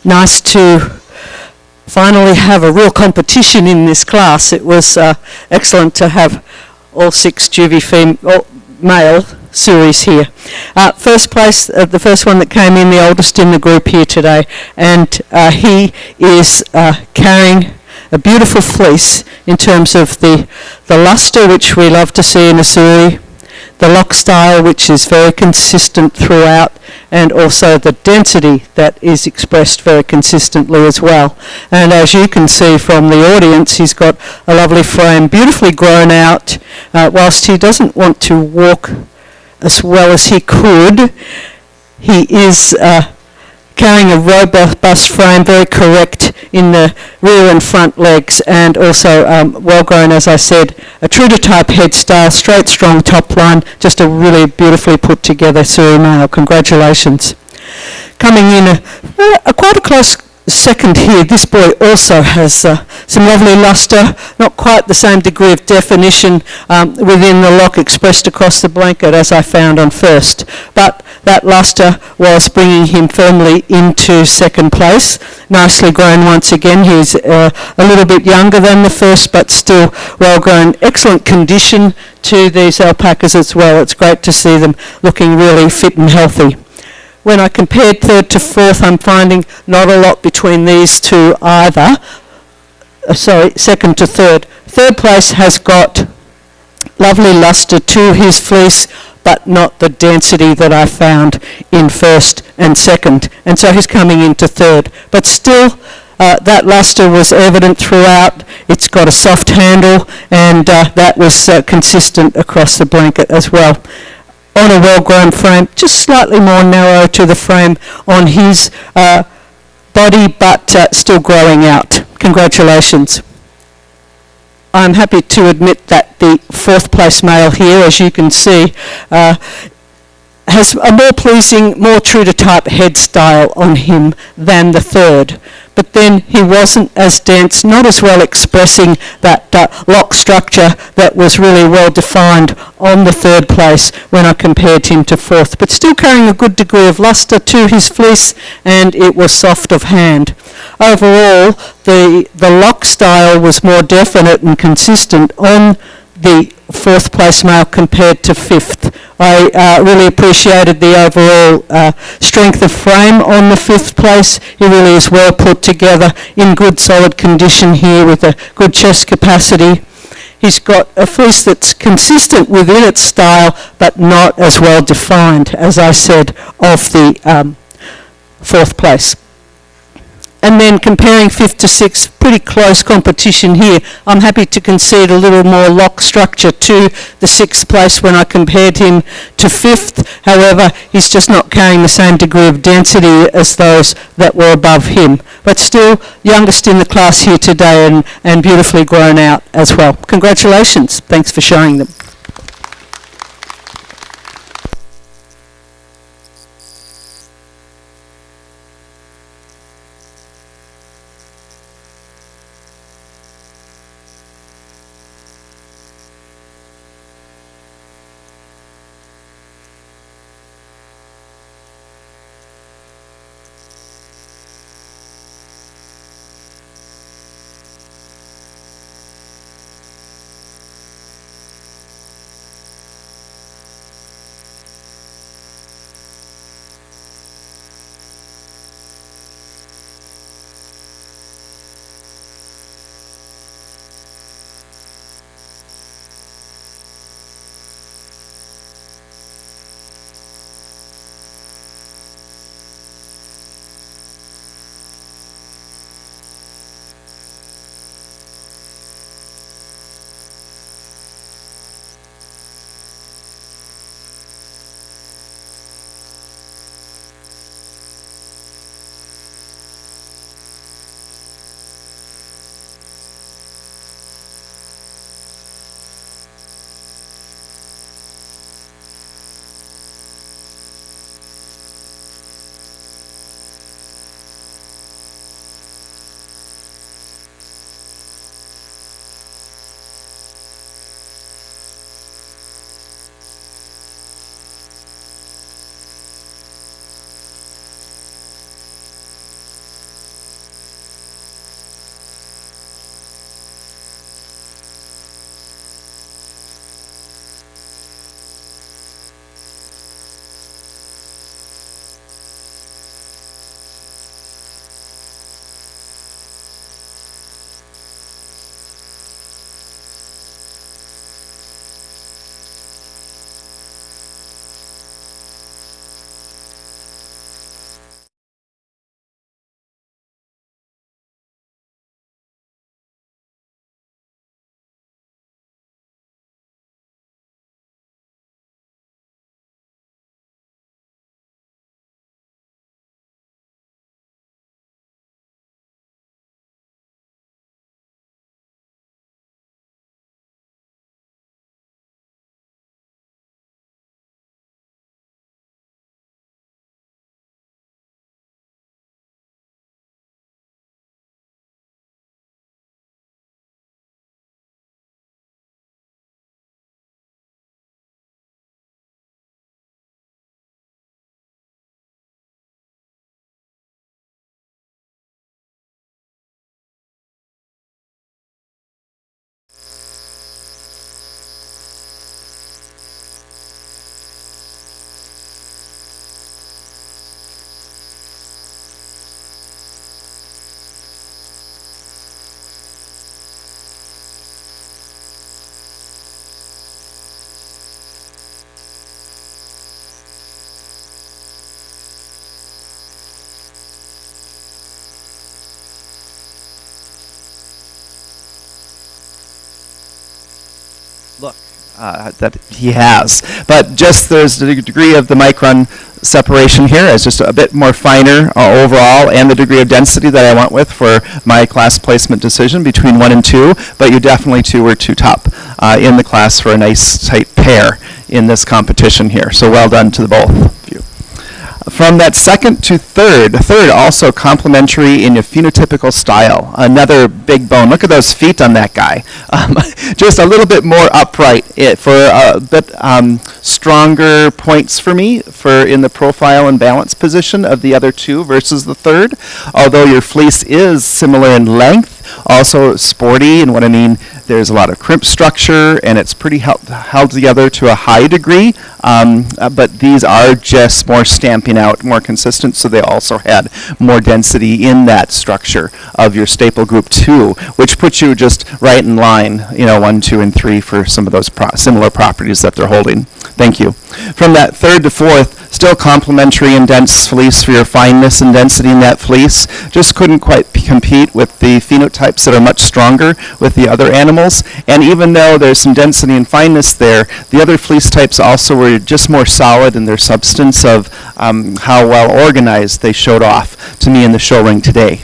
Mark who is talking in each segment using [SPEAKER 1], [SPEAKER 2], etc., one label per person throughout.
[SPEAKER 1] nice to finally have a real competition in this class. It was excellent to have all 6 juvie male series here. First place, the first one that came in, the oldest in the group here today, and he is carrying a beautiful fleece in terms of the luster, which we love to see in a Suri, the lock style, which is very consistent throughout, and also the density that is expressed very consistently as well. And as you can see from the audience, he's got a lovely frame, beautifully grown out. Whilst he doesn't want to walk as well as he could, he is carrying a robust frame, very correct in the rear and front legs, and also well grown, as I said, a true to type head style, straight strong top line, just a really beautifully put together Suri male. Congratulations. Coming in quite a close second here, this boy also has some lovely luster, not quite the same degree of definition within the lock expressed across the blanket as I found on first, but that luster was bringing him firmly into second place. Nicely grown once again. He's a little bit younger than the first, but still well grown. Excellent condition to these alpacas as well. It's great to see them looking really fit and healthy. When I compared third to fourth, I'm finding not a lot between these two either. Second to third. Third place has got lovely luster to his fleece, but not the density that I found in first and second. And so he's coming into third. But still, that luster was evident throughout. It's got a soft handle, and that was consistent across the blanket as well. On a well-grown frame, just slightly more narrow to the frame on his body, but still growing out. Congratulations. I'm happy to admit that the fourth place male here, as you can see, has a more pleasing, more true to type head style on him than the third. But then he wasn't as dense, not as well expressing that lock structure that was really well defined on the third place when I compared him to fourth, but still carrying a good degree of luster to his fleece, and it was soft of hand. Overall, the lock style was more definite and consistent on the fourth place male compared to fifth. I really appreciated the overall strength of frame on the fifth place. He really is well put together, in good solid condition here with a good chest capacity. He's got a fleece that's consistent within its style, but not as well defined, as I said, of the fourth place. And then comparing fifth to sixth, pretty close competition here. I'm happy to concede a little more lock structure to the sixth place when I compared him to fifth. However, he's just not carrying the same degree of density as those that were above him. But still, youngest in the class here today, and beautifully grown out as well. Congratulations. Thanks for showing them.
[SPEAKER 2] look that he has. But just there's the degree of the micron separation here is just a bit more finer overall, and the degree of density that I went with for my class placement decision between 1 and 2, but you definitely were two top in the class for a nice tight pair in this competition here. So well done to the both of you. From that second to third also complementary in a phenotypical style. Another big bone. Look at those feet on that guy. Just a little bit more upright for a bit stronger points for me for in the profile and balance position of the other two versus the third. Although your fleece is similar in length, also sporty, and what I mean, there's a lot of crimp structure, and it's pretty held together to a high degree, but these are just more stamping out, more consistent, so they also had more density in that structure of your staple group 2, which puts you just right in line, 1, 2, and 3 for some of those similar properties that they're holding. Thank you. From that third to fourth, still complementary and dense fleece for your fineness and density in that fleece. Just couldn't quite compete with the phenotypes that are much stronger with the other animals. And even though there's some density and fineness there, the other fleece types also were just more solid in their substance of how well organized they showed off to me in the show ring today.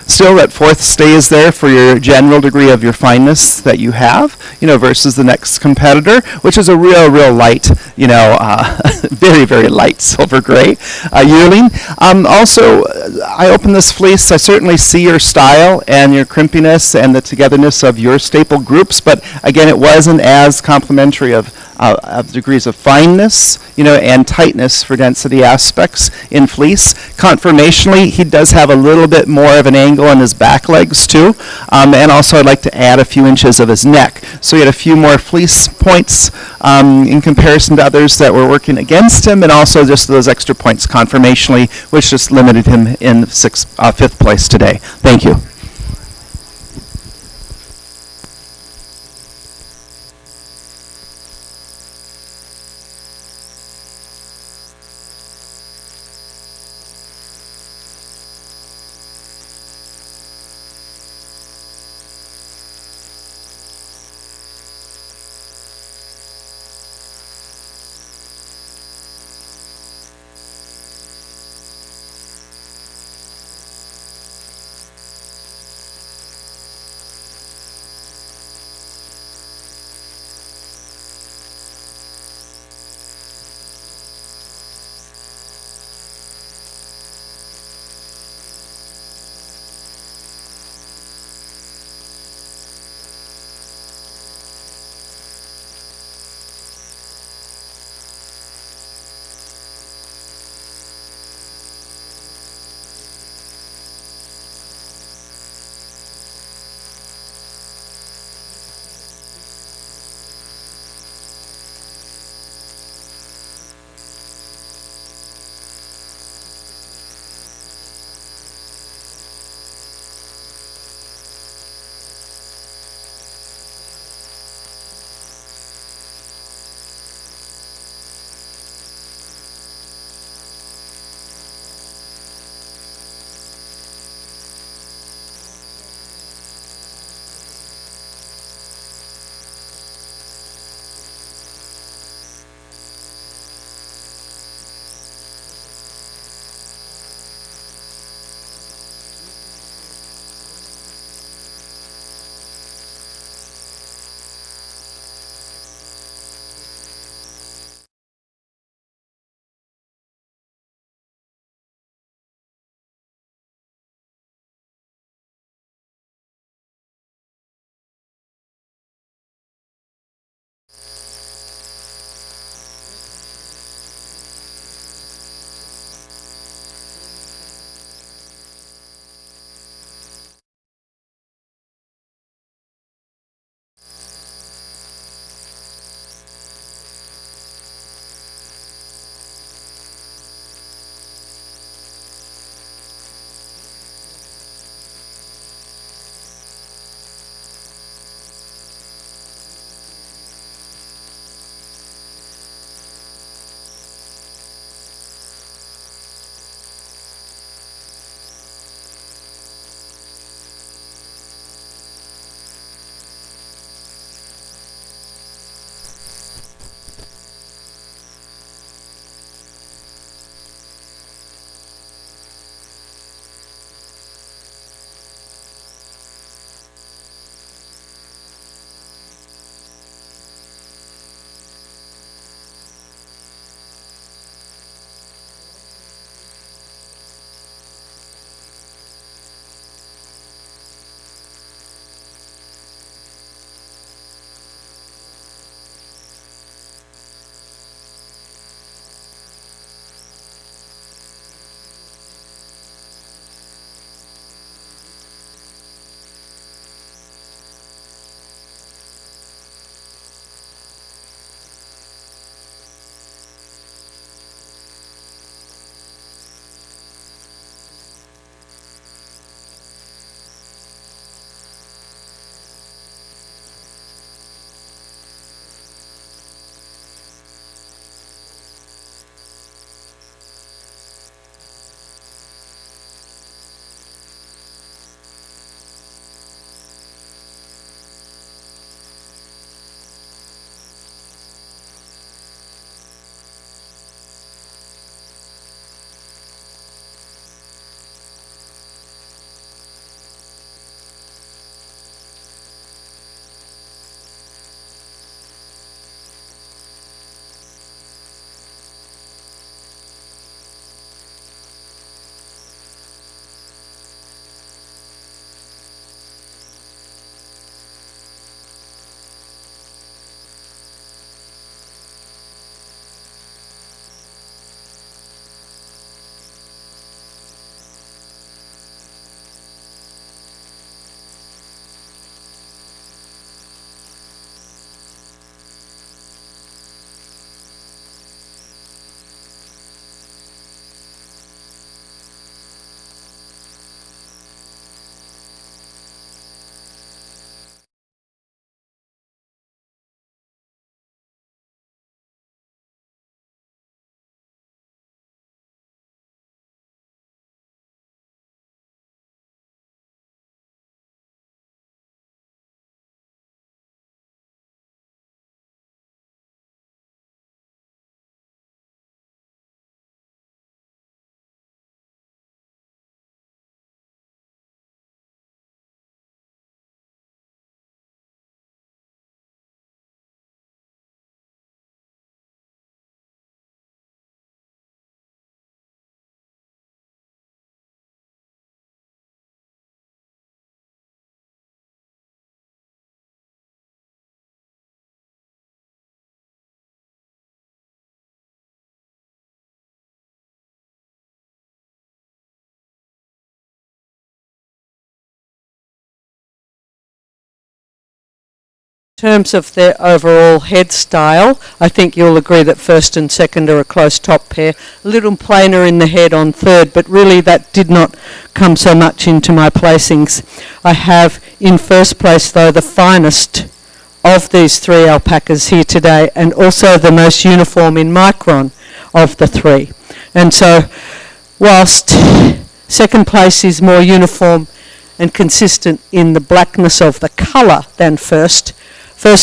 [SPEAKER 2] Still, that fourth stays there for your general degree of your fineness that you have, versus the next competitor, which is a real light, very, very light silver gray yearling. Also, I open this fleece. I certainly see your style and your crimpiness and the togetherness of your staple groups, but again, it wasn't as complementary of degrees of fineness, and tightness for density aspects in fleece. Conformationally, he does have a little bit more of an angle on his back legs too, and also I'd like to add a few inches of his neck. So he had a few more fleece points in comparison to others that were working against him, and also just those extra points conformationally, which just limited him in fifth place today. Thank you.
[SPEAKER 1] In terms of their overall head style, I think you'll agree that first and second are a close top pair. A little plainer in the head on third, but really that did not come so much into my placings. I have in first place, though, the finest of these three alpacas here today, and also the most uniform in micron of the three. And so, whilst second place is more uniform and consistent in the blackness of the colour than first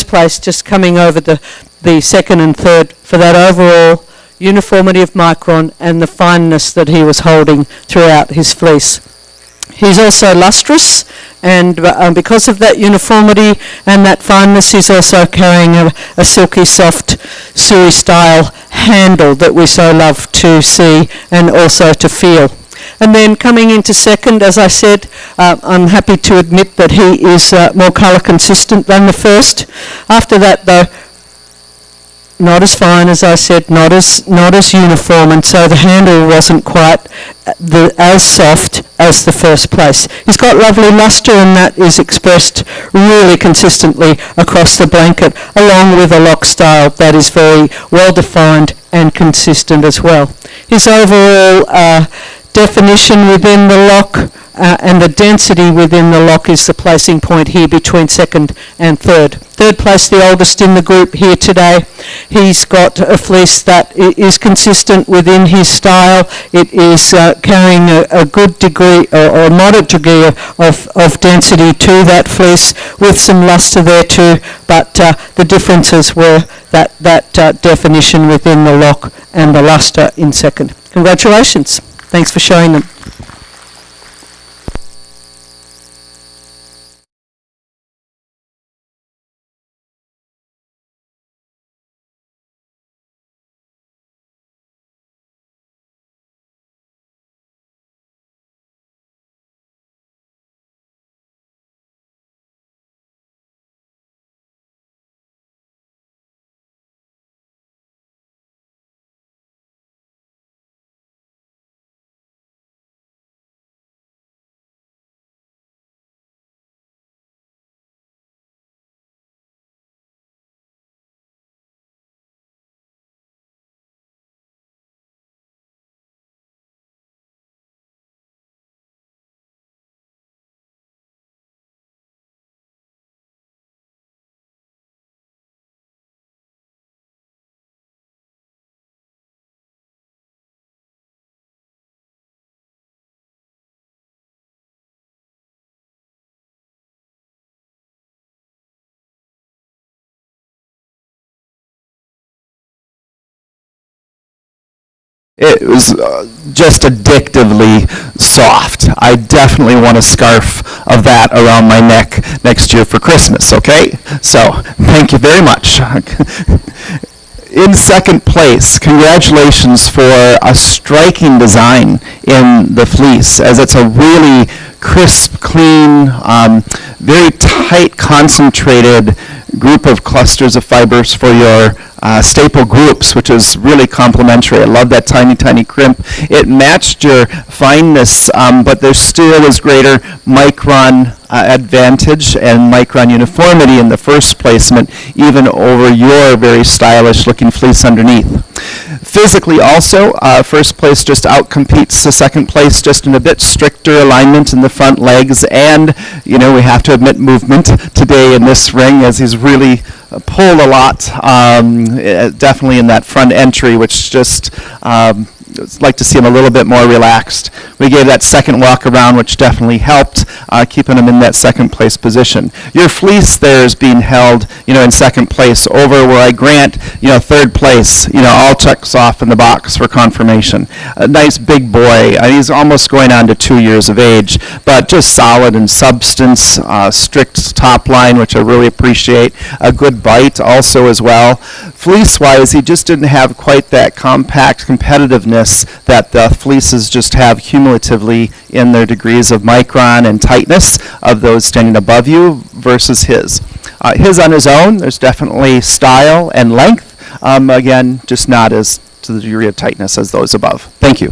[SPEAKER 1] place just coming over the second and third for that overall uniformity of micron and the fineness that he was holding throughout his fleece. He's also lustrous, and because of that uniformity and that fineness, he's also carrying a silky soft Suri style handle that we so love to see and also to feel. And then coming into second, as I said, I'm happy to admit that he is more colour consistent than the first. After that, though, not as fine, as I said, not as uniform, and so the handle wasn't quite as soft as the first place. He's got lovely lustre, and that is expressed really consistently across the blanket, along with a lock style that is very well defined and consistent as well. His overall definition within the lock and the density within the lock is the placing point here between second and third. Third place, the oldest in the group here today. He's got a fleece that is consistent within his style. It is carrying a good degree or a moderate degree of density to that fleece with some lustre there too, but the differences were that definition within the lock and the lustre in second. Congratulations. Thanks for showing them.
[SPEAKER 2] It was just addictively soft. I definitely want a scarf of that around my neck next year for Christmas, okay? So, thank you very much. In second place, congratulations for a striking design in the fleece, as it's a really crisp, clean, very tight, concentrated group of clusters of fibers for your staple groups, which is really complimentary. I love that tiny, tiny crimp. It matched your fineness, but there still is greater micron advantage and micron uniformity in the first placement, even over your very stylish looking fleece underneath. Physically also, first place just outcompetes the second place, just in a bit stricter alignment in the front legs, and we have to admit movement today in this ring, as he's really pulled a lot, definitely in that front entry, which just like to see him a little bit more relaxed. We gave that second walk around, which definitely helped keeping him in that second place position. Your fleece there is being held, in second place over where I grant, third place, all checks off in the box for confirmation. A nice big boy. He's almost going on to 2 years of age, but just solid in substance, strict top line, which I really appreciate. A good bite also as well. Fleece-wise, he just didn't have quite that compact competitiveness that the fleeces just have cumulatively in their degrees of micron and tightness of those standing above you versus his. His on his own, there's definitely style and length. Again, just not as to the degree of tightness as those above. Thank you.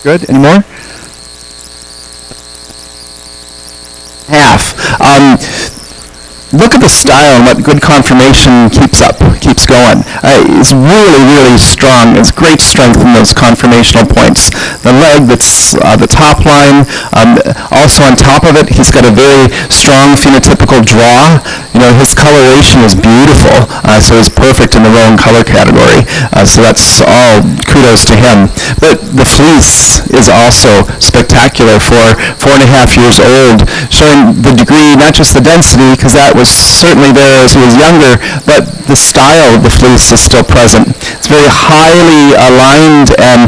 [SPEAKER 2] Good. Any more? Half. Look at the style and what good conformation keeps going. It's really, really strong. It's great strength in those conformational points. The leg, that's the top line. Also on top of it, he's got a very strong phenotypical draw. You know, his coloration is beautiful, so he's perfect in the roan color category. So that's all kudos to him. But the fleece is also spectacular for 4.5 years old, showing the degree, not just the density, because that was certainly there as he was younger, but the style of the fleece is still present. It's very highly aligned and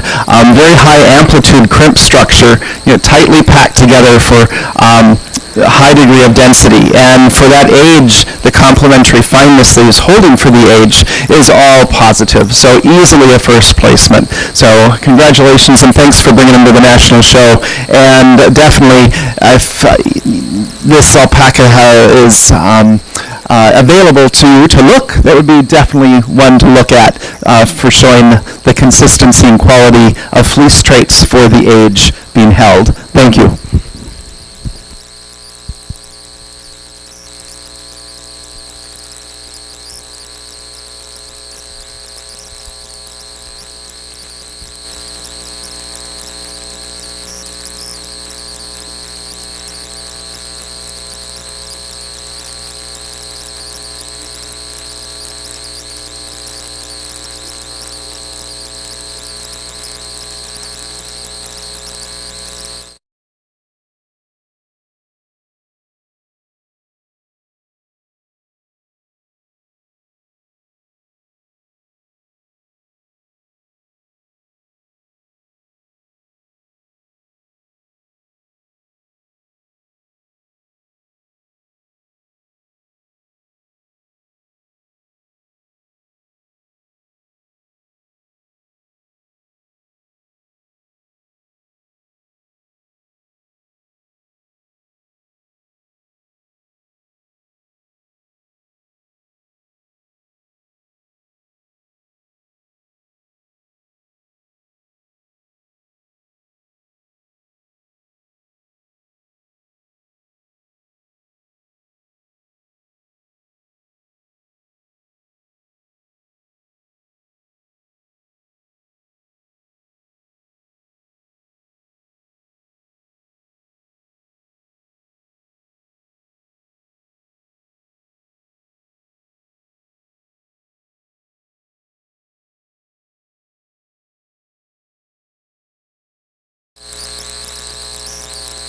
[SPEAKER 2] very high amplitude crimp structure, you know, tightly packed together for a high degree of density. And for that age, the complementary fineness that he's holding for the age is all positive. So easily a first placement. So congratulations and thanks for bringing him to the national show. And definitely, if this alpaca is available to look, that would be definitely one to look at for showing the consistency and quality of fleece traits for the age being held. Thank you.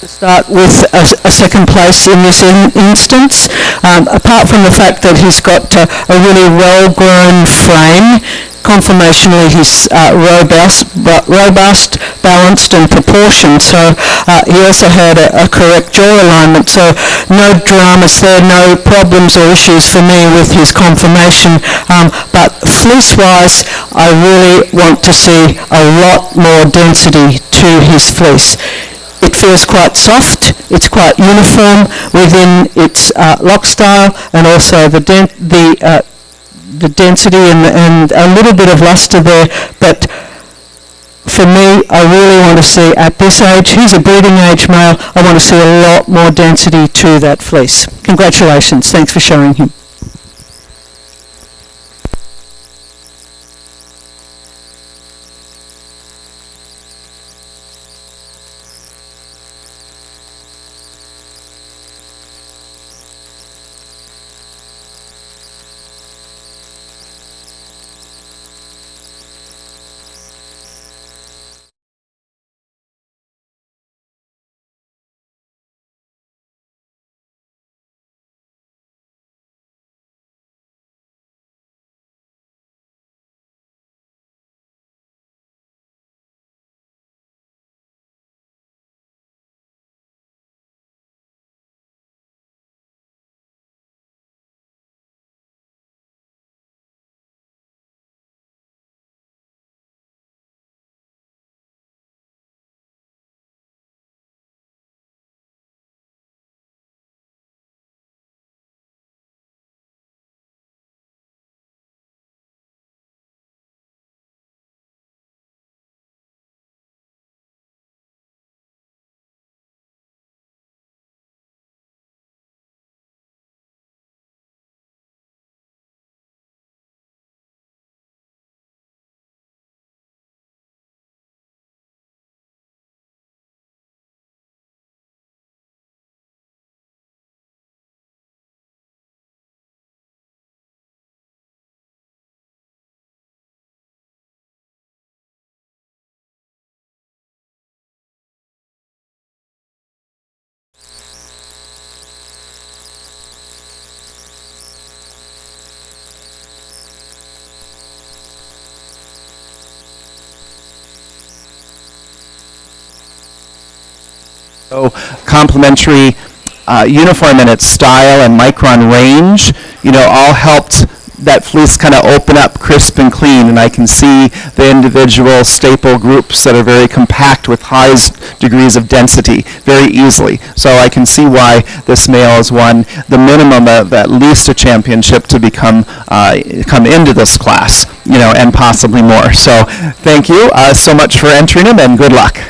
[SPEAKER 1] To start with a second place in this instance, apart from the fact that he's got a really well-grown frame. Conformationally, he's robust, balanced and proportioned, so he also had a correct jaw alignment, so no dramas there, no problems or issues for me with his conformation, but fleece-wise, I really want to see a lot more density to his fleece. It feels quite soft, it's quite uniform within its lock style, and also the density and a little bit of luster there, but for me, I really want to see at this age, he's a breeding age male, I want to see a lot more density to that fleece. Congratulations, thanks for showing him.
[SPEAKER 2] So complementary uniform in its style and micron range, all helped that fleece kind of open up crisp and clean, and I can see the individual staple groups that are very compact with high degrees of density very easily. So I can see why this male has won the minimum of at least a championship to come into this class, and possibly more. So thank you so much for entering him, and good luck.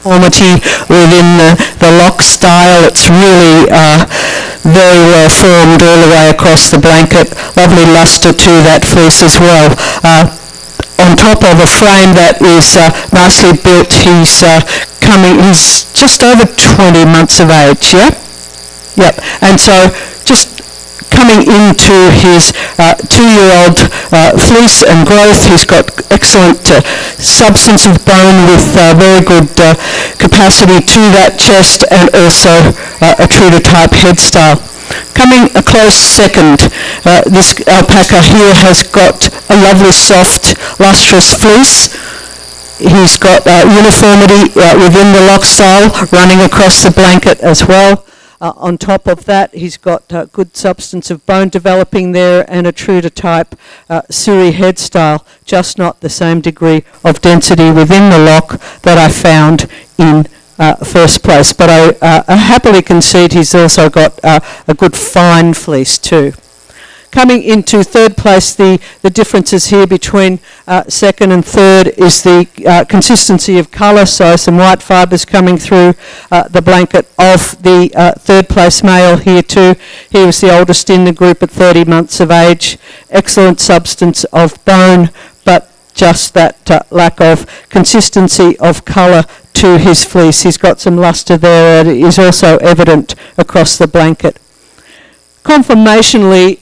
[SPEAKER 1] uniformity within the lock style. It's really very well formed all the way across the blanket. Lovely lustre to that fleece as well. On top of a frame that is nicely built, he's just over 20 months of age, yeah? Yep, and so just coming into his 2-year-old fleece and growth, he's got excellent substance of bone with very good capacity to that chest, and also a true to type head style. Coming a close second, this alpaca here has got a lovely soft lustrous fleece. He's got uniformity within the lock style running across the blanket as well. On top of that, he's got good substance of bone developing there and a true to type Suri head style, just not the same degree of density within the lock that I found in first place. But I happily concede he's also got a good fine fleece too. Coming into third place, the differences here between second and third is the consistency of colour, so some white fibres coming through the blanket of the third place male here too. He was the oldest in the group at 30 months of age. Excellent substance of bone, but just that lack of consistency of colour to his fleece. He's got some lustre there and it is also evident across the blanket. Conformationally,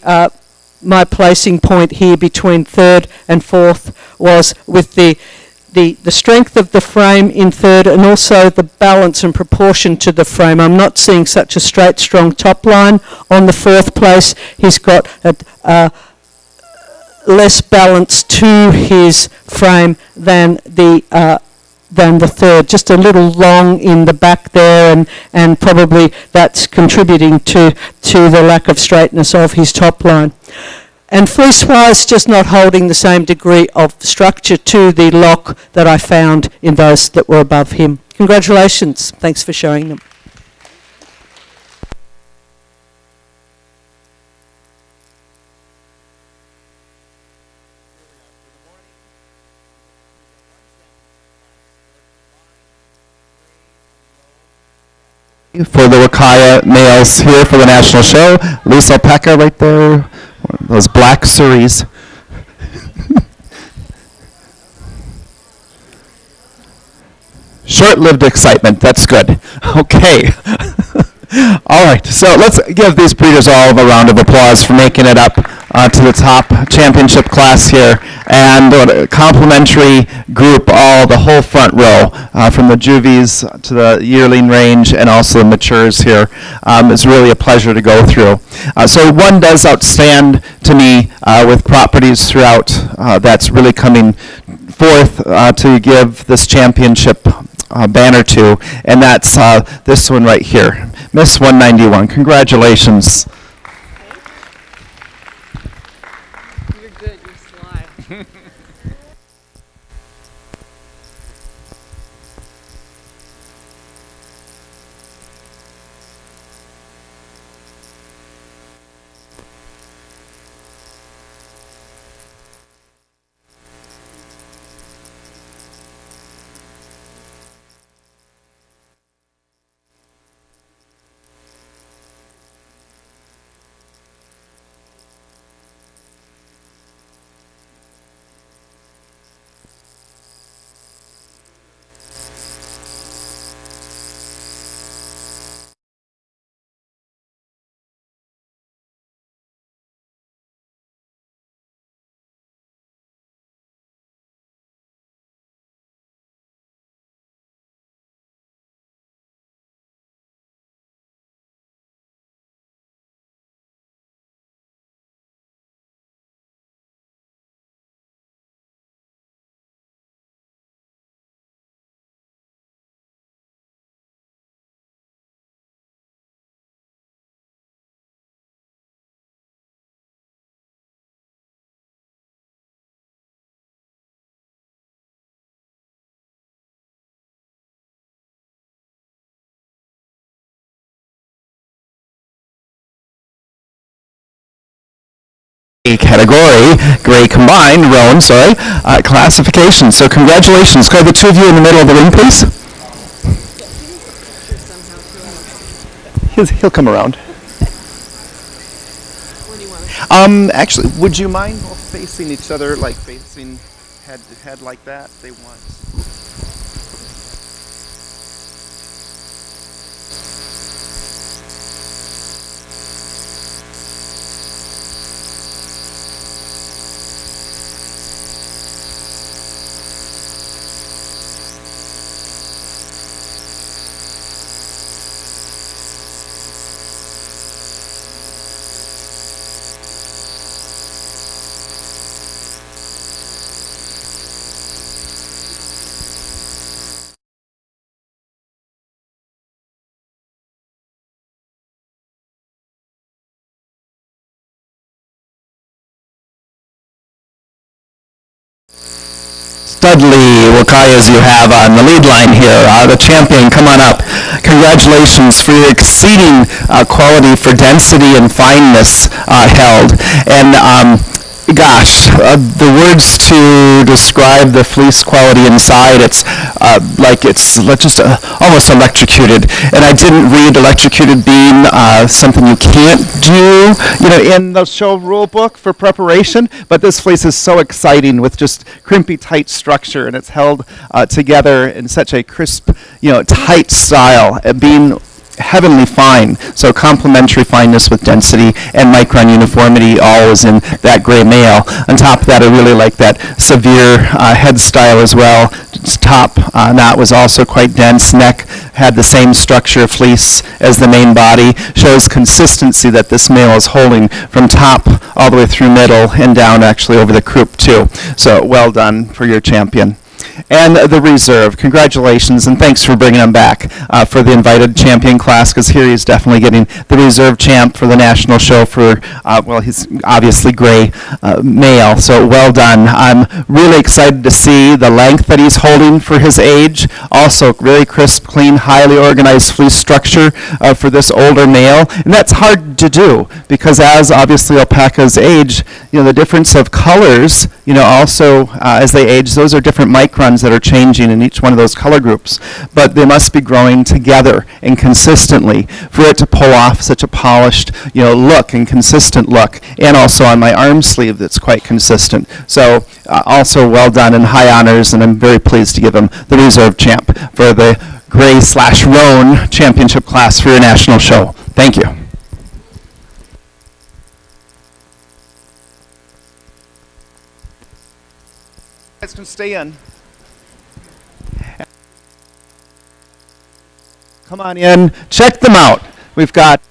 [SPEAKER 1] my placing point here between third and fourth was with the strength of the frame in third and also the balance and proportion to the frame. I'm not seeing such a straight, strong top line on the fourth place. He's got less balance to his frame than the third, just a little long in the back there, and probably that's contributing to the lack of straightness of his top line. And fleece-wise, just not holding the same degree of structure to the lock that I found in those that were above him. Congratulations. Thanks for showing them.
[SPEAKER 2] For the Wakaya males here for the national show, loose alpaca right there, those black Suris. Short-lived excitement, that's good. Okay. All right, so let's give these breeders all a round of applause for making it up to the top championship class here, and a complimentary group, the whole front row, from the juvies to the yearling range and also the matures here. It's really a pleasure to go through. So one does outstand to me with properties throughout that's really coming forth to give this championship banner to, and that's this one right here, Miss 191. Congratulations.
[SPEAKER 3] You're good, you're sly.
[SPEAKER 2] Category, gray combined, roan, sorry, classification. So congratulations. Could I have the two of you in the middle of the ring, please? He'll come around.
[SPEAKER 3] When do you want to?
[SPEAKER 2] Actually, would you mind both facing each other, like facing head to head like that? They want. Studley Wakayas you have on the lead line here, the champion, come on up. Congratulations for your exceeding quality for density and fineness held. And gosh, the words to describe the fleece quality inside, it's like it's just almost electrocuted. And I didn't read electrocuted being something you can't do, in the show rule book for preparation. But this fleece is so exciting with just crimpy, tight structure, and it's held together in such a crisp, tight style, being heavenly fine. So complementary fineness with density and micron uniformity, all is in that gray male. On top of that, I really like that severe head style as well. Its top knot was also quite dense. Neck had the same structure fleece as the main body. Shows consistency that this male is holding from top all the way through middle and down actually over the croup too. So well done for your champion. And the reserve, congratulations, and thanks for bringing him back for the invited champion class, because here he's definitely getting the reserve champ for the national show for, he's obviously gray male, so well done. I'm really excited to see the length that he's holding for his age. Also, really crisp, clean, highly organized fleece structure for this older male, and that's hard to do, because as obviously alpacas age, the difference of colors, also as they age, those are different microns that are changing in each one of those color groups, but they must be growing together and consistently for it to pull off such a polished, look and consistent look. And also on my arm sleeve, that's quite consistent. So also well done and high honors, and I'm very pleased to give him the reserve champ for the gray/roan championship class for your national show. Thank you. You guys can stay in. Come on in, check them out. We've got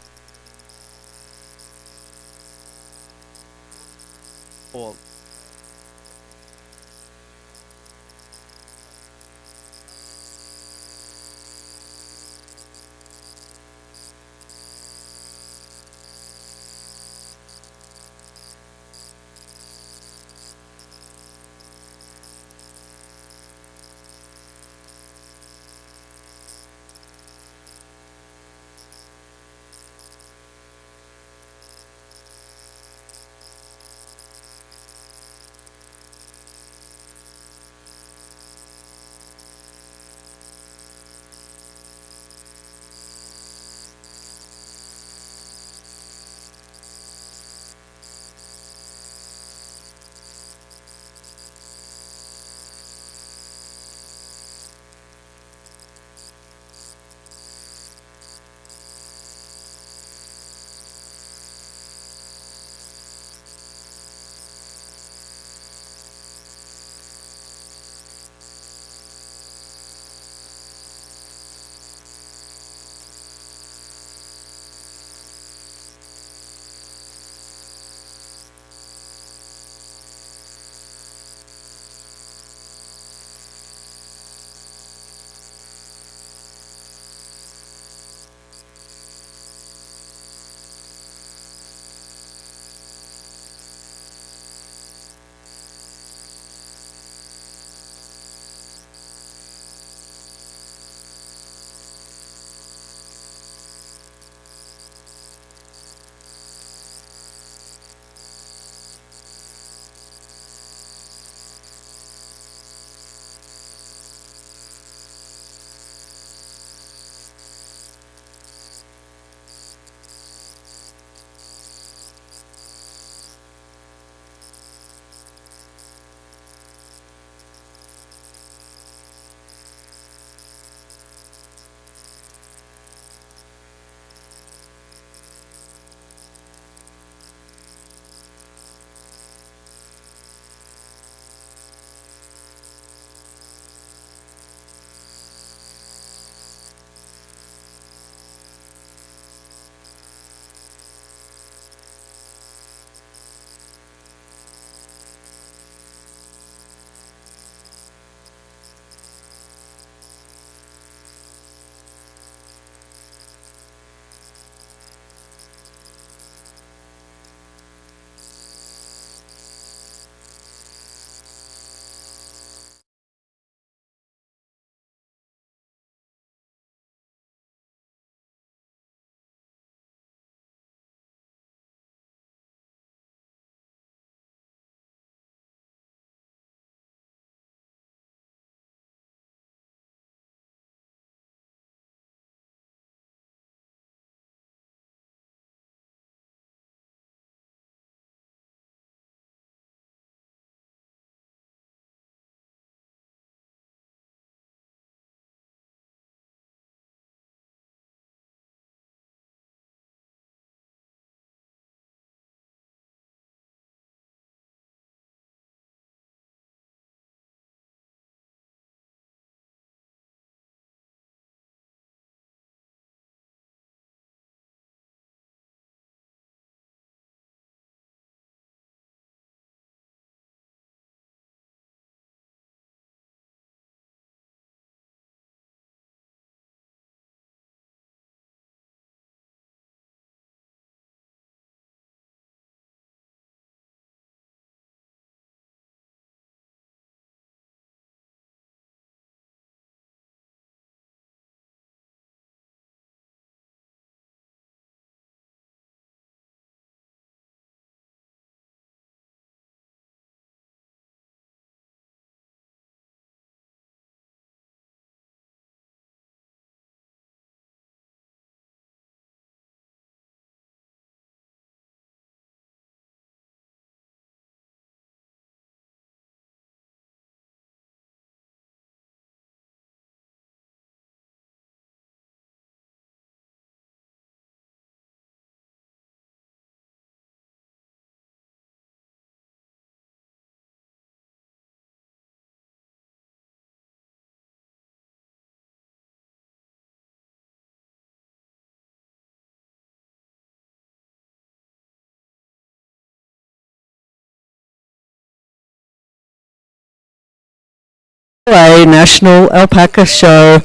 [SPEAKER 1] AOA National Alpaca Show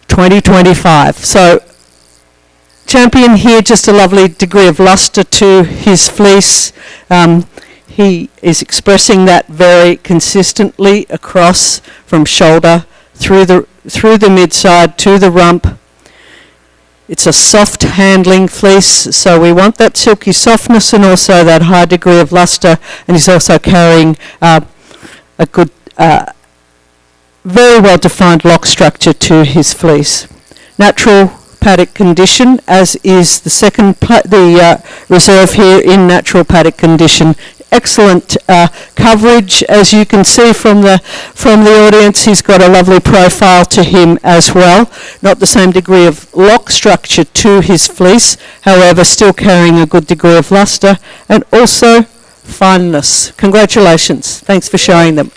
[SPEAKER 1] 2025. So, champion here, just a lovely degree of luster to his fleece. He is expressing that very consistently across from shoulder through the mid-side to the rump. It's a soft handling fleece, so we want that silky softness and also that high degree of luster. And he's also carrying a good, very well defined lock structure to his fleece. Natural paddock condition, as is the second reserve here in natural paddock condition. Excellent coverage, as you can see from the audience. He's got a lovely profile to him as well. Not the same degree of lock structure to his fleece, however, still carrying a good degree of luster and also fineness. Congratulations. Thanks for showing them.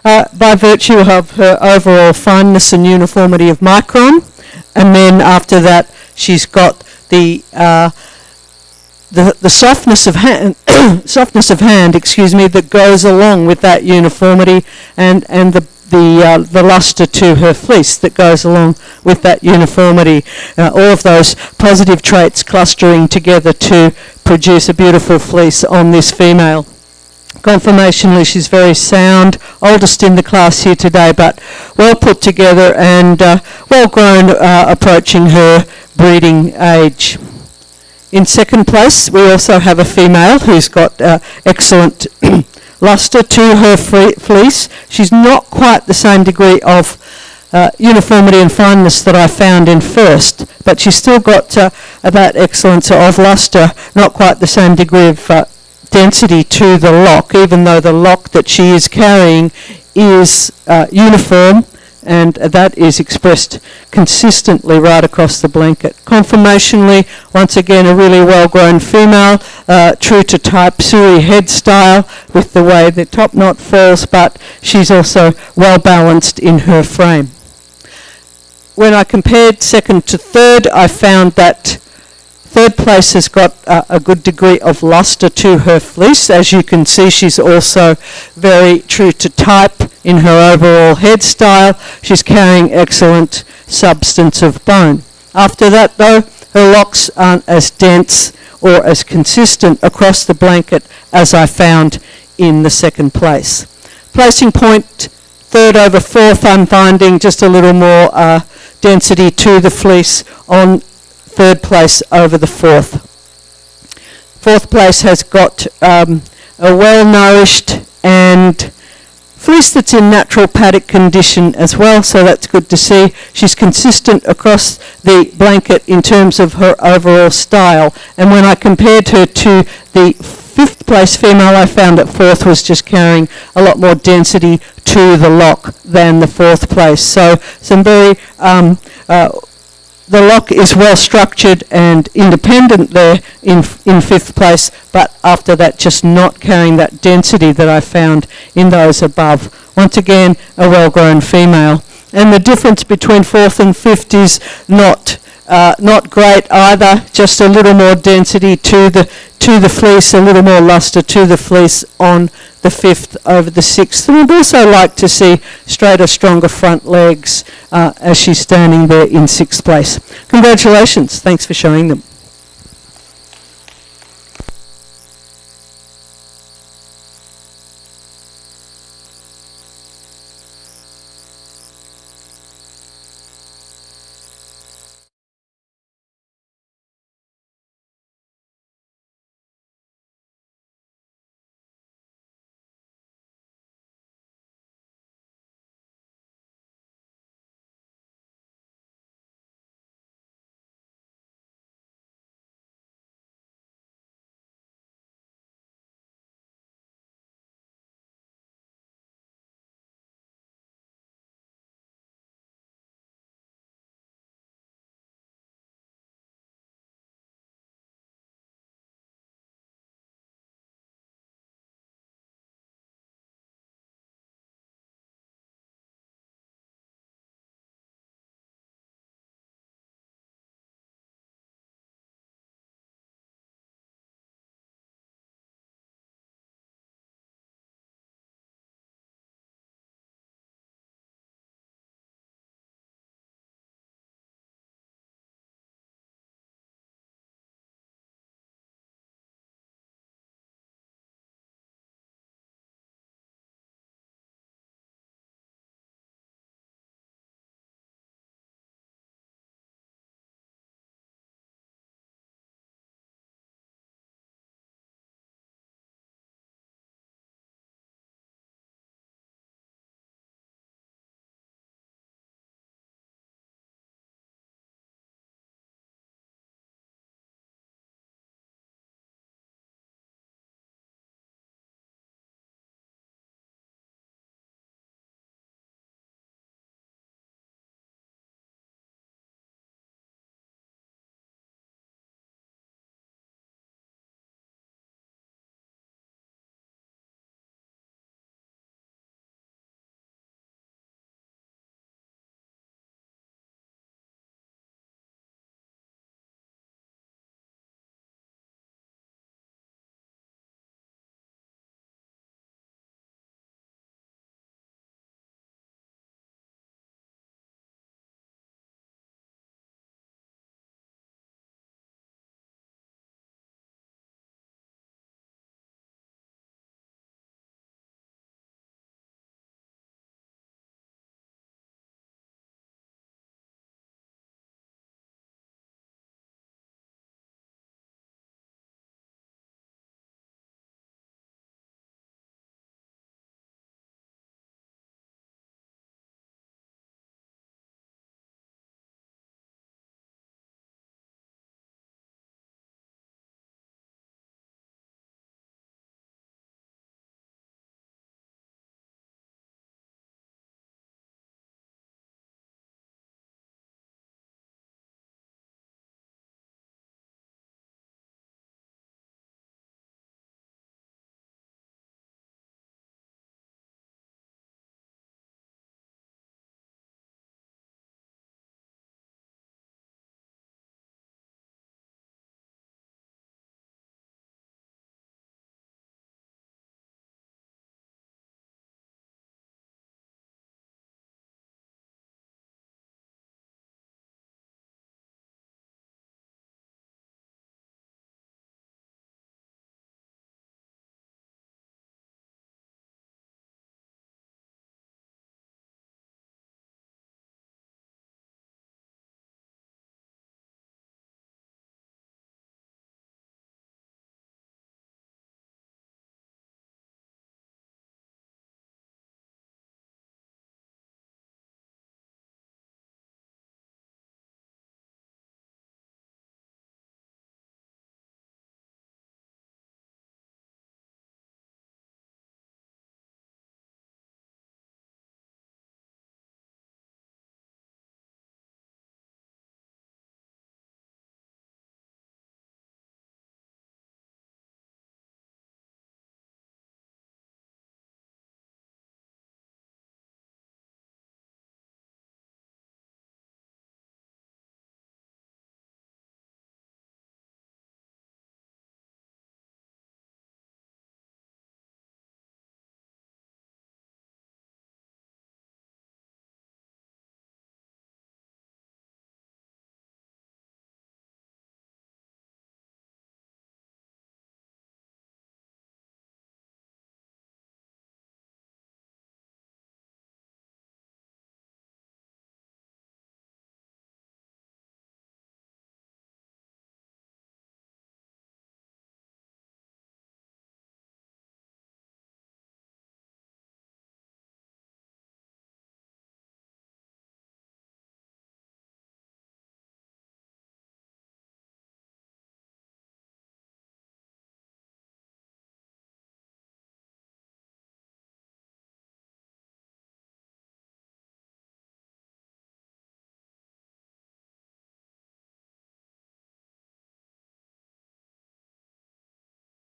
[SPEAKER 1] by virtue of her overall fineness and uniformity of micron, and then after that she's got the softness of hand, that goes along with that uniformity, and the luster to her fleece that goes along with that uniformity. All of those positive traits clustering together to produce a beautiful fleece on this female. Conformationally, she's very sound, oldest in the class here today, but well put together and well grown, approaching her breeding age. In second place, we also have a female who's got excellent luster to her fleece. She's not quite the same degree of uniformity and fineness that I found in first, but she's still got that excellence of luster, not quite the same degree of density to the lock, even though the lock that she is carrying is uniform, and that is expressed consistently right across the blanket. Conformationally, once again, a really well-grown female, true to type Suri head style with the way the top knot falls, but she's also well-balanced in her frame. When I compared second to third, I found that third place has got a good degree of luster to her fleece. As you can see, she's also very true to type in her overall head style. She's carrying excellent substance of bone. After that, though, her locks aren't as dense or as consistent across the blanket as I found in the second place. Placing point third over fourth, I'm finding just a little more density to the fleece on third place over the fourth. Fourth place has got a well-nourished and fleece that's in natural paddock condition as well, so that's good to see. She's consistent across the blanket in terms of her overall style, and when I compared her to the fifth place female, I found that fourth was just carrying a lot more density to the lock than the fourth place. So some very the lock is well structured and independent there in fifth place, but after that just not carrying that density that I found in those above. Once again, a well-grown female. And the difference between fourth and fifth is not great either, just a little more density to the fleece, a little more luster to the fleece on the fifth over the sixth. And we'd also like to see straighter, stronger front legs as she's standing there in sixth place. Congratulations. Thanks for showing them.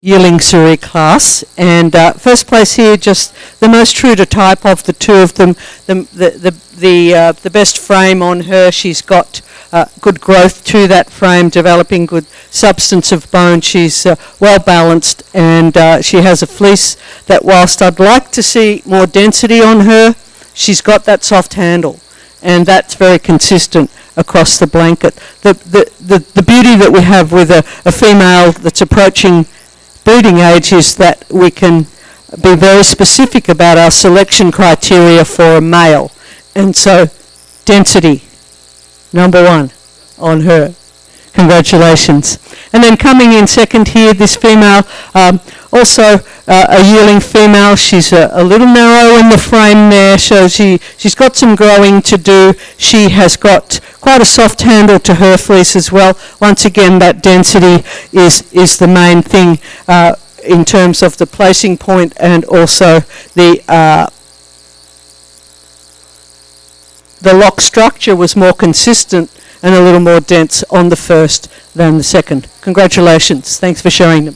[SPEAKER 1] Yearling Suri class, and first place here, just the most true to type of the two of them. The best frame on her. She's got good growth to that frame, developing good substance of bone. She's well balanced, and she has a fleece that, whilst I'd like to see more density on her, she's got that soft handle, and that's very consistent across the blanket. The beauty that we have with a female that's approaching breeding age is that we can be very specific about our selection criteria for a male. And so, density, number one on her. Congratulations. And then coming in second here, this female, also a yearling female. She's a little narrow in the frame there, so she's got some growing to do. She has got quite a soft handle to her fleece as well. Once again, that density is the main thing in terms of the placing point, and also the lock structure was more consistent and a little more dense on the first than the second. Congratulations. Thanks for sharing them.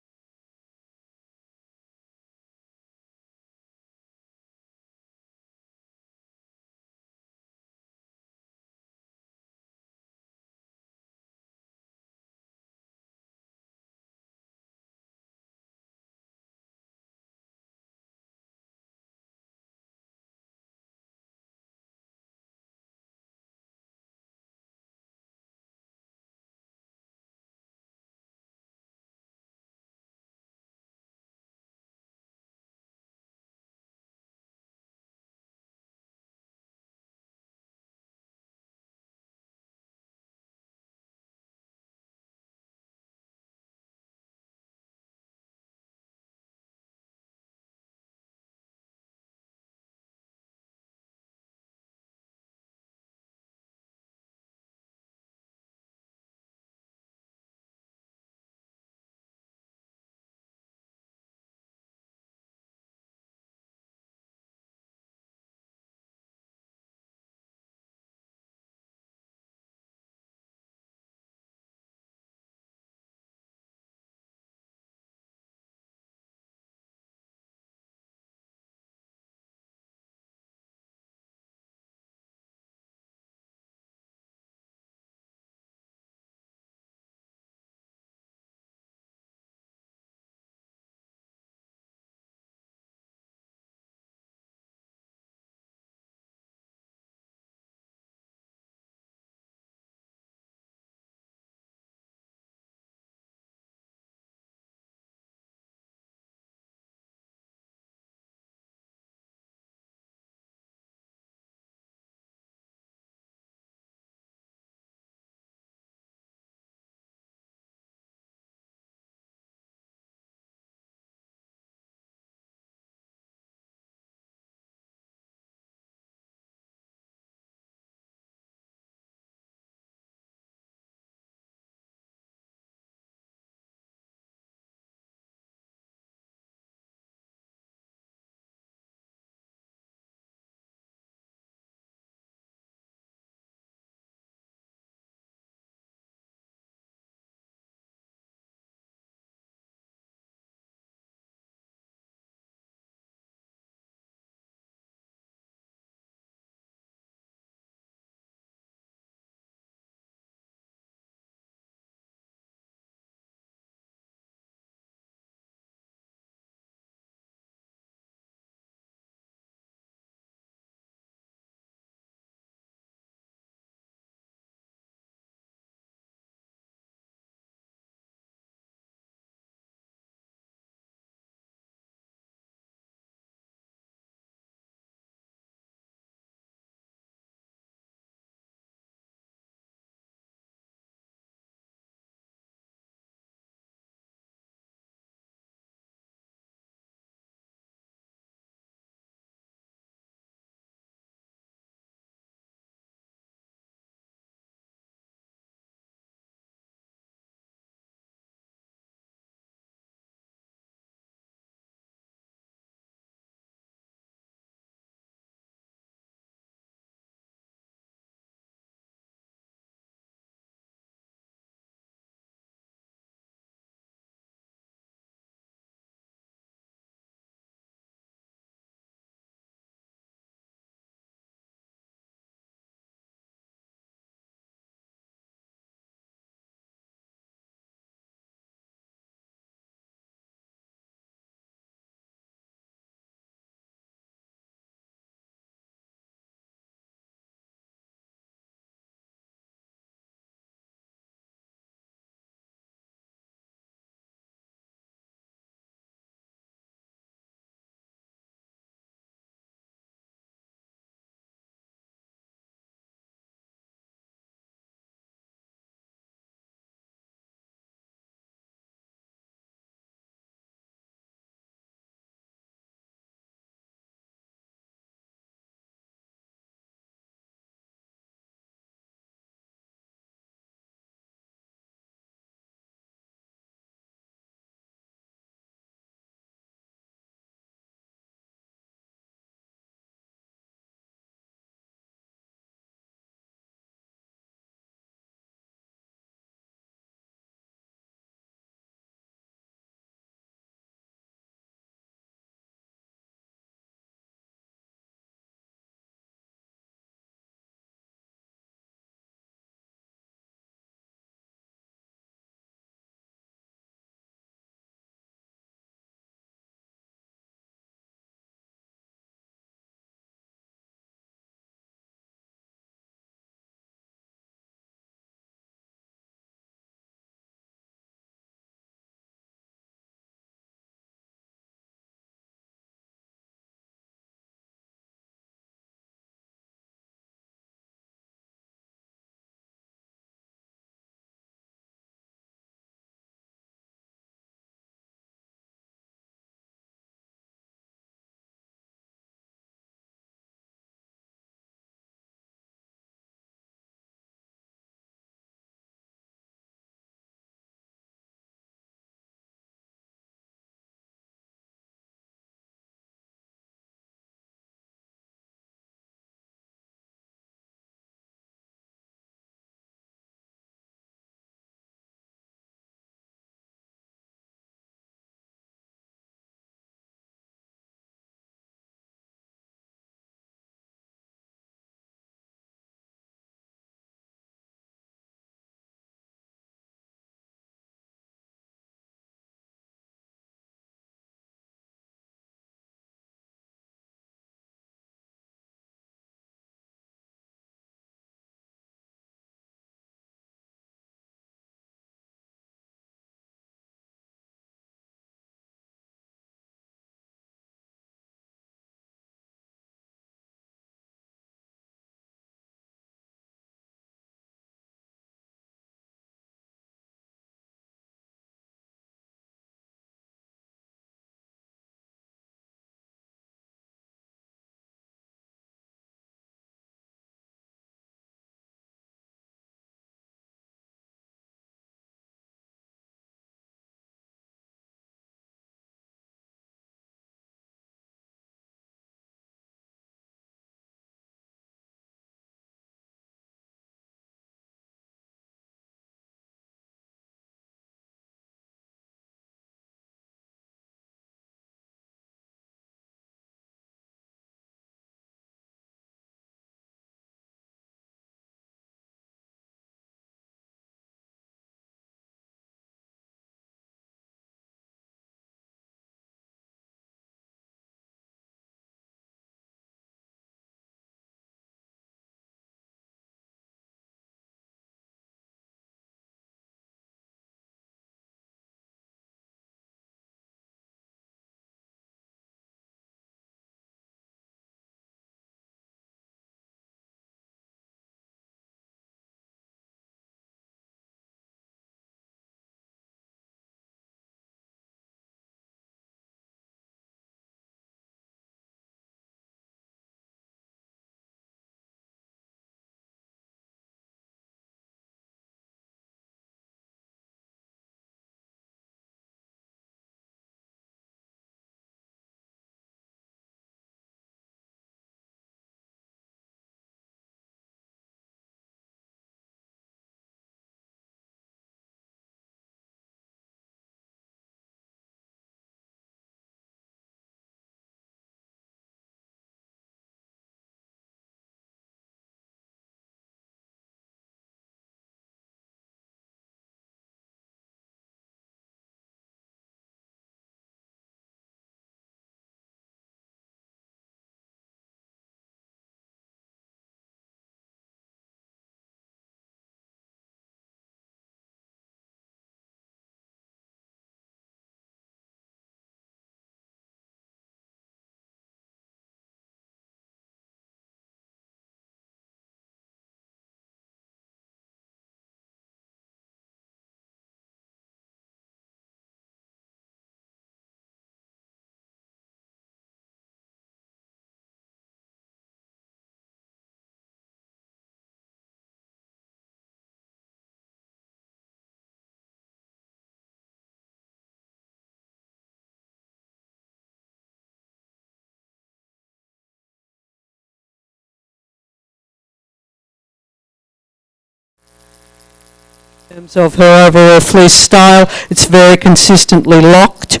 [SPEAKER 1] In terms of her overall fleece style, it's very consistently locked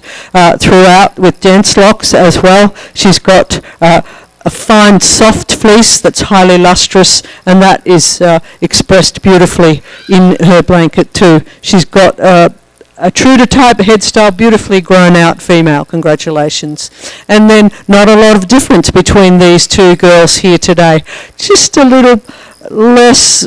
[SPEAKER 1] throughout with dense locks as well. She's got a fine soft fleece that's highly lustrous, and that is expressed beautifully in her blanket too. She's got a true to type head style, beautifully grown out female. Congratulations. And then not a lot of difference between these two girls here today. Just a little less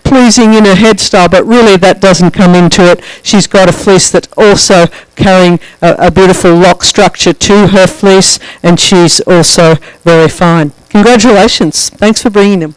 [SPEAKER 1] pleasing in her head style, but really that doesn't come into it. She's got a fleece that's also carrying a beautiful lock structure to her fleece, and she's also very fine. Congratulations. Thanks for bringing them.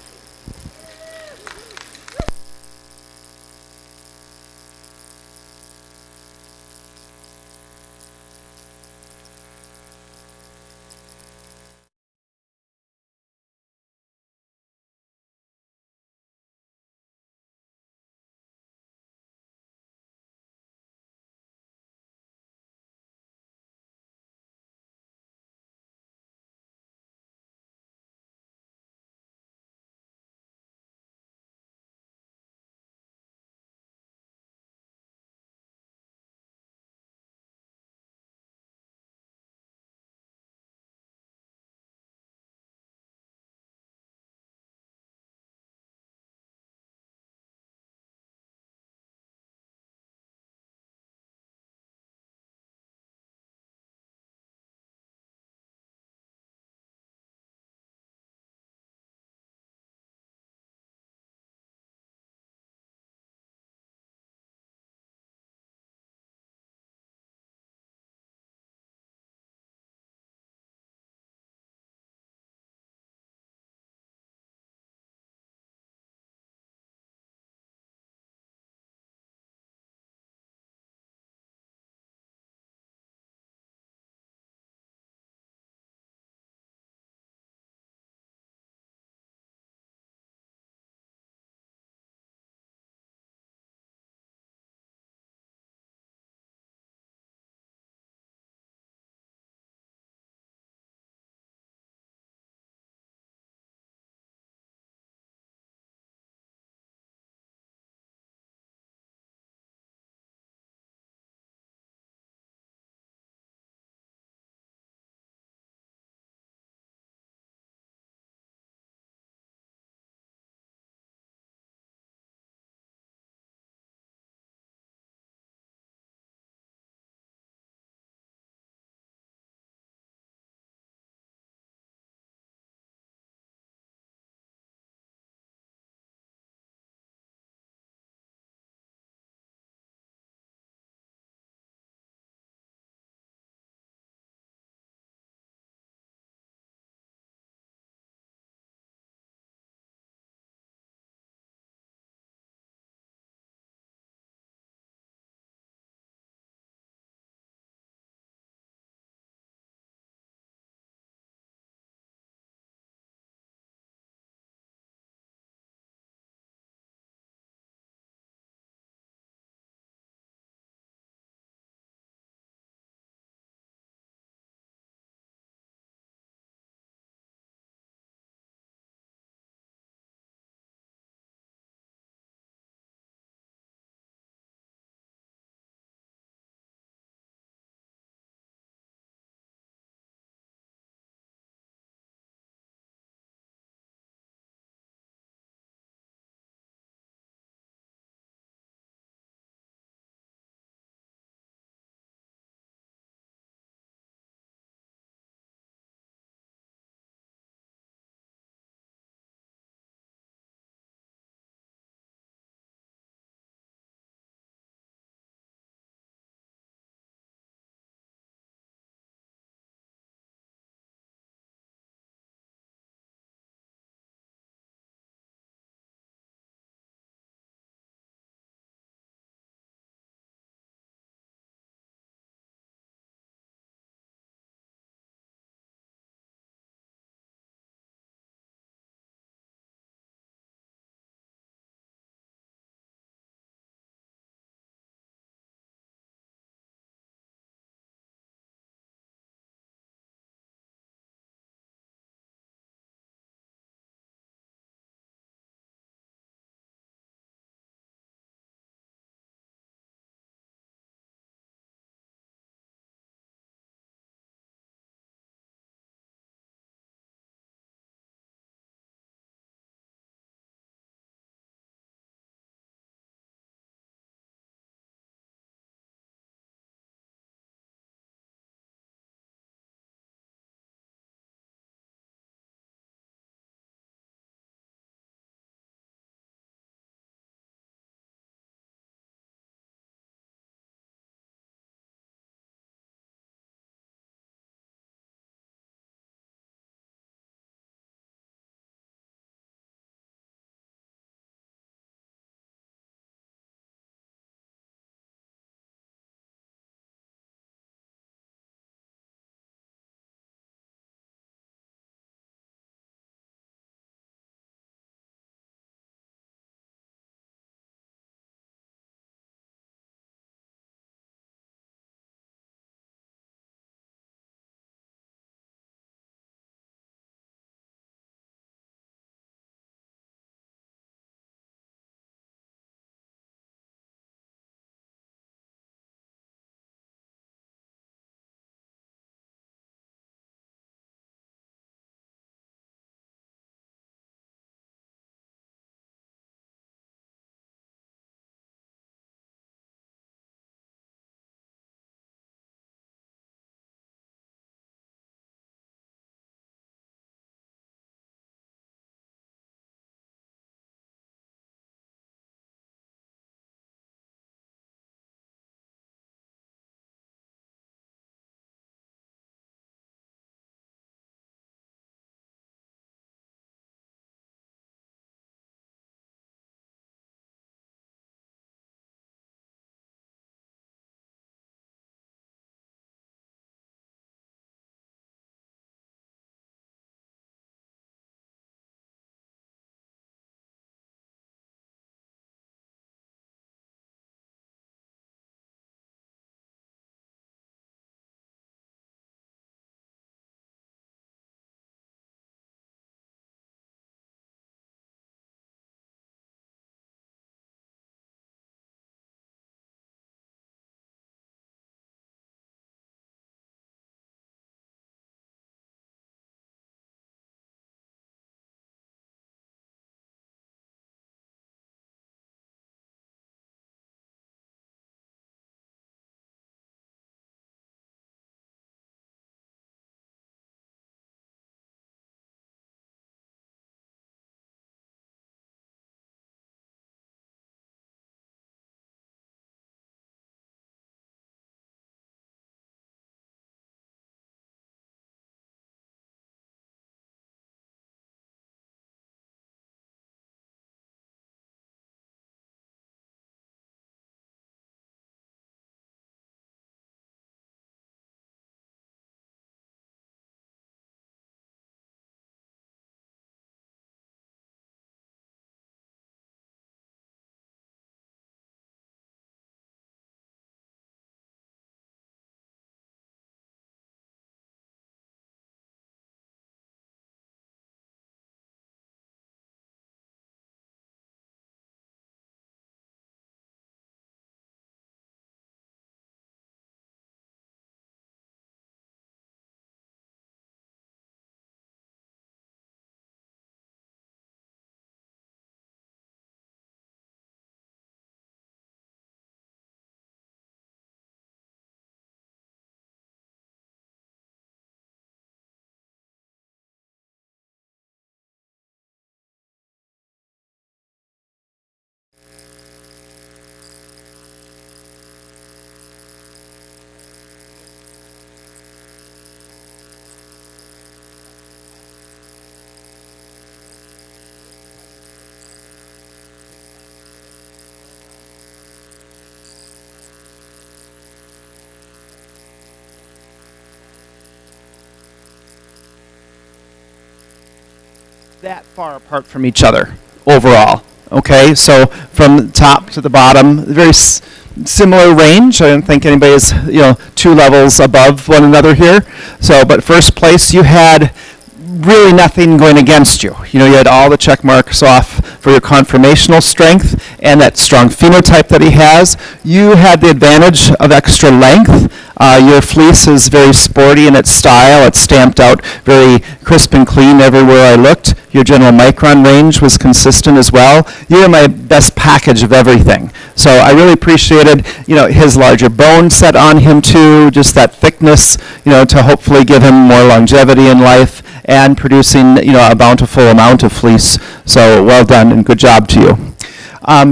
[SPEAKER 2] that far apart from each other overall. Okay, so from top to the bottom, very similar range. I don't think anybody's 2 levels above one another here. So, but first place, you had really nothing going against you. You had all the check marks off for your conformational strength and that strong phenotype that he has. You had the advantage of extra length. Your fleece is very sporty in its style. It's stamped out very crisp and clean everywhere I looked. Your general micron range was consistent as well. You were my best package of everything. So I really appreciated, his larger bone set on him too, just that thickness, to hopefully give him more longevity in life and producing, a bountiful amount of fleece. So well done and good job to you.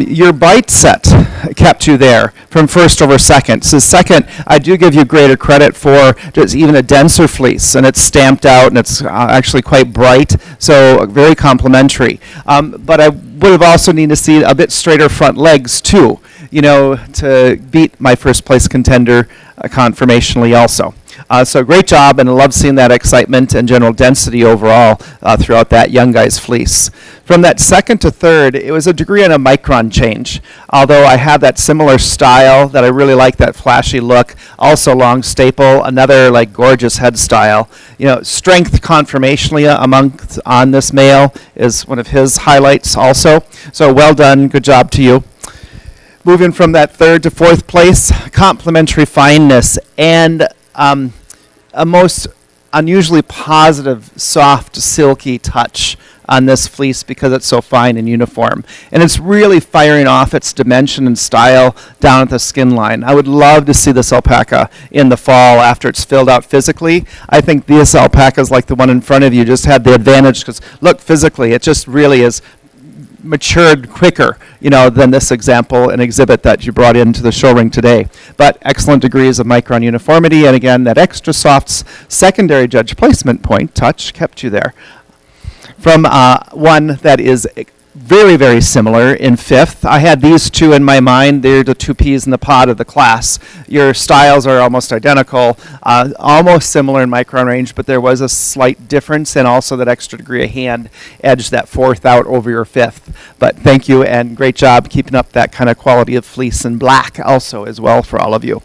[SPEAKER 2] Your bite set kept you there from first over second. So second, I do give you greater credit for just even a denser fleece, and it's stamped out, and it's actually quite bright, so very complimentary. But I would have also needed to see a bit straighter front legs too, to beat my first place contender conformationally also. So great job, and I love seeing that excitement and general density overall throughout that young guy's fleece. From that second to third, it was a degree and a micron change. Although I have that similar style that I really like, that flashy look, also long staple, another like gorgeous head style. Strength conformationally on this male is one of his highlights also. So well done, good job to you. Moving from that third to fourth place, complementary fineness and a most unusually positive, soft, silky touch on this fleece because it's so fine and uniform. And it's really firing off its dimension and style down at the skin line. I would love to see this alpaca in the fall after it's filled out physically. I think these alpacas, like the one in front of you, just had the advantage because, look, physically, it just really is matured quicker, than this example and exhibit that you brought into the show ring today. But excellent degrees of micron uniformity, and again, that extra soft secondary judge placement point touch kept you there. From one that is very, very similar in fifth, I had these two in my mind. They're the 2 peas in the pod of the class. Your styles are almost identical, almost similar in micron range, but there was a slight difference, and also that extra degree of hand edged that fourth out over your fifth. But thank you, and great job keeping up that kind of quality of fleece and black also as well for all of you.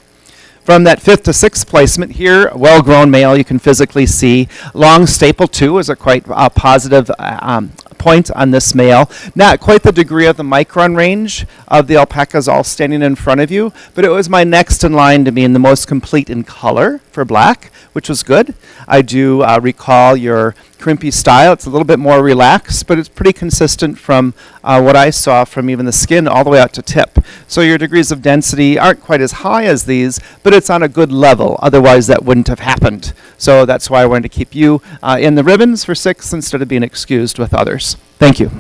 [SPEAKER 2] From that 5th to 6th placement here, well-grown male, you can physically see. Long staple too is a quite positive point on this male. Not quite the degree of the micron range of the alpacas all standing in front of you, but it was my next in line to being the most complete in color for black, which was good. I do recall your crimpy style. It's a little bit more relaxed, but it's pretty consistent from what I saw from even the skin all the way out to tip. So your degrees of density aren't quite as high as these, but it's on a good level. Otherwise, that wouldn't have happened. So that's why I wanted to keep you in the ribbons for 6th instead of being excused with others. Thank you.